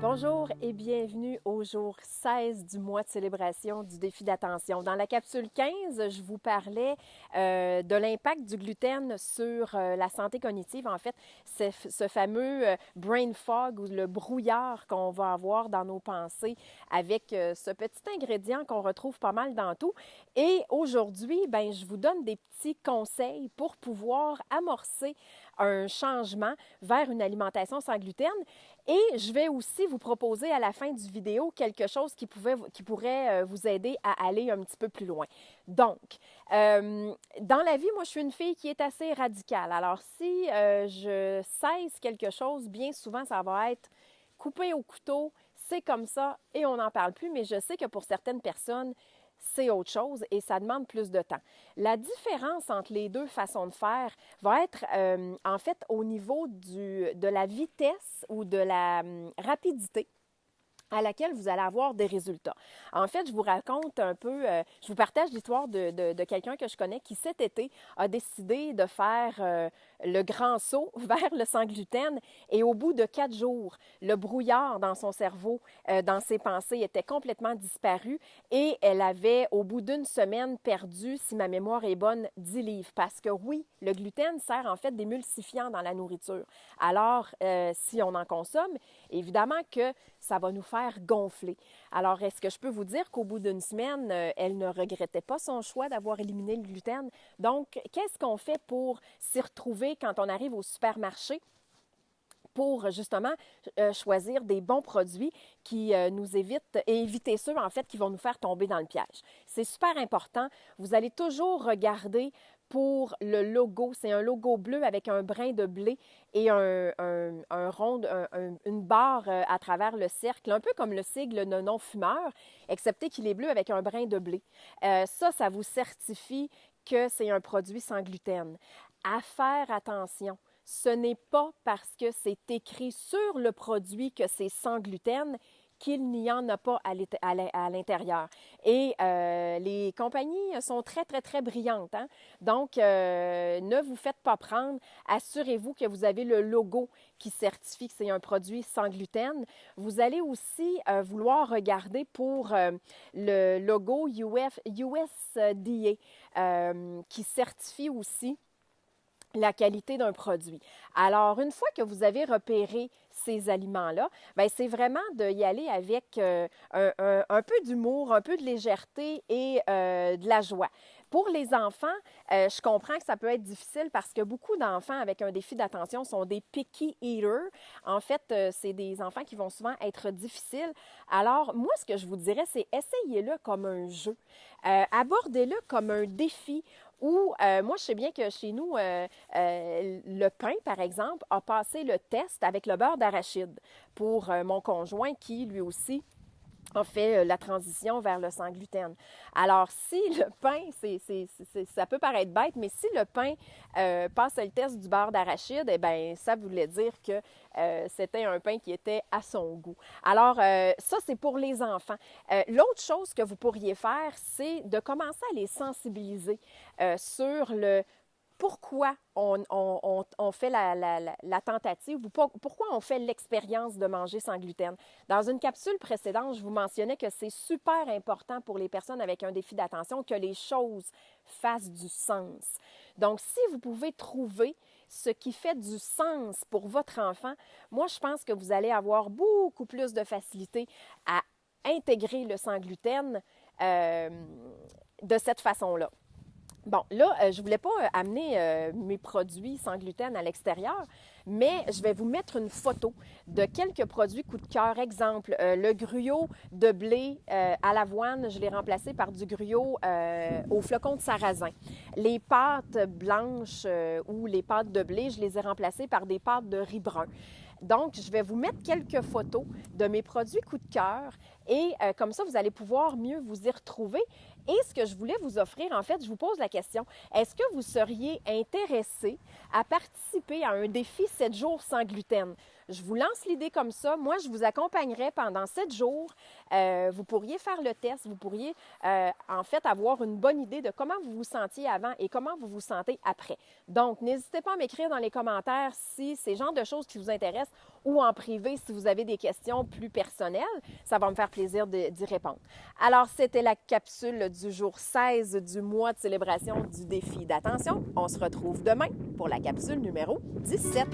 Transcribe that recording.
Bonjour et bienvenue au jour 16 du mois de célébration du défi d'attention. Dans la capsule 15, je vous parlais de l'impact du gluten sur la santé cognitive. En fait, c'est ce fameux brain fog ou le brouillard qu'on va avoir dans nos pensées avec ce petit ingrédient qu'on retrouve pas mal dans tout. Et aujourd'hui, je vous donne des petits conseils pour pouvoir amorcer un changement vers une alimentation sans gluten. Et je vais aussi vous proposer à la fin du vidéo quelque chose qui pourrait vous aider à aller un petit peu plus loin. Donc, dans la vie, moi, je suis une fille qui est assez radicale. Alors, si je cesse quelque chose, bien souvent, ça va être coupé au couteau, c'est comme ça et on n'en parle plus. Mais je sais que pour certaines personnes, c'est autre chose et ça demande plus de temps. La différence entre les deux façons de faire va être en fait au niveau de la vitesse ou de la rapidité à laquelle vous allez avoir des résultats. En fait, je vous raconte un peu, je vous partage l'histoire de quelqu'un que je connais qui cet été a décidé de faire le grand saut vers le sans gluten et au bout de 4 jours, le brouillard dans son cerveau, dans ses pensées était complètement disparu et elle avait au bout d'une semaine perdu, si ma mémoire est bonne, 10 livres. Parce que oui, le gluten sert en fait d'émulsifiant dans la nourriture. Alors, si on en consomme, évidemment que ça va nous faire gonfler. Alors, est-ce que je peux vous dire qu'au bout d'une semaine, elle ne regrettait pas son choix d'avoir éliminé le gluten? Donc, qu'est-ce qu'on fait pour s'y retrouver quand on arrive au supermarché? Pour justement choisir des bons produits qui nous évitent et éviter ceux en fait qui vont nous faire tomber dans le piège. C'est super important. Vous allez toujours regarder pour le logo. C'est un logo bleu avec un brin de blé et un rond, une barre à travers le cercle, un peu comme le sigle de non-fumeur, excepté qu'il est bleu avec un brin de blé. Ça vous certifie que c'est un produit sans gluten. À faire attention. Ce n'est pas parce que c'est écrit sur le produit que c'est sans gluten qu'il n'y en a pas à l'intérieur. Et les compagnies sont très, très, très brillantes. Hein? Donc, ne vous faites pas prendre. Assurez-vous que vous avez le logo qui certifie que c'est un produit sans gluten. Vous allez aussi vouloir regarder pour le logo USDA qui certifie aussi la qualité d'un produit. Alors, une fois que vous avez repéré ces aliments-là, c'est vraiment d'y aller avec un peu d'humour, un peu de légèreté et de la joie. Pour les enfants, je comprends que ça peut être difficile parce que beaucoup d'enfants avec un défi d'attention sont des picky eaters. En fait, c'est des enfants qui vont souvent être difficiles. Alors, moi, ce que je vous dirais, c'est essayez-le comme un jeu. Abordez-le comme un défi ou, moi, je sais bien que chez nous, le pain, par exemple, a passé le test avec le beurre d'arachide pour mon conjoint qui, lui aussi, a fait la transition vers le sans gluten. Alors, si le pain, ça peut paraître bête, mais si le pain passe le test du beurre d'arachide, eh bien, ça voulait dire que c'était un pain qui était à son goût. Alors, ça, c'est pour les enfants. L'autre chose que vous pourriez faire, c'est de commencer à les sensibiliser sur le pourquoi on fait la tentative ou pourquoi on fait l'expérience de manger sans gluten. Dans une capsule précédente, je vous mentionnais que c'est super important pour les personnes avec un défi d'attention que les choses fassent du sens. Donc, si vous pouvez trouver ce qui fait du sens pour votre enfant, moi, je pense que vous allez avoir beaucoup plus de facilité à intégrer le sans gluten de cette façon-là. Bon, là, je ne voulais pas amener mes produits sans gluten à l'extérieur, mais je vais vous mettre une photo de quelques produits coup de cœur. Exemple, le gruyot de blé à l'avoine, je l'ai remplacé par du gruyot au flocon de sarrasin. Les pâtes blanches ou les pâtes de blé, je les ai remplacées par des pâtes de riz brun. Donc, je vais vous mettre quelques photos de mes produits coup de cœur et comme ça, vous allez pouvoir mieux vous y retrouver. Et ce que je voulais vous offrir, en fait, je vous pose la question, est-ce que vous seriez intéressé à participer à un défi 7 jours sans gluten? Je vous lance l'idée comme ça. Moi, je vous accompagnerai pendant 7 jours. Vous pourriez faire le test. Vous pourriez, en fait, avoir une bonne idée de comment vous vous sentiez avant et comment vous vous sentez après. Donc, n'hésitez pas à m'écrire dans les commentaires si c'est le genre de choses qui vous intéressent ou en privé si vous avez des questions plus personnelles. Ça va me faire plaisir d'y répondre. Alors, c'était la capsule du jour 16 du mois de célébration du défi d'attention. On se retrouve demain pour la capsule numéro 17.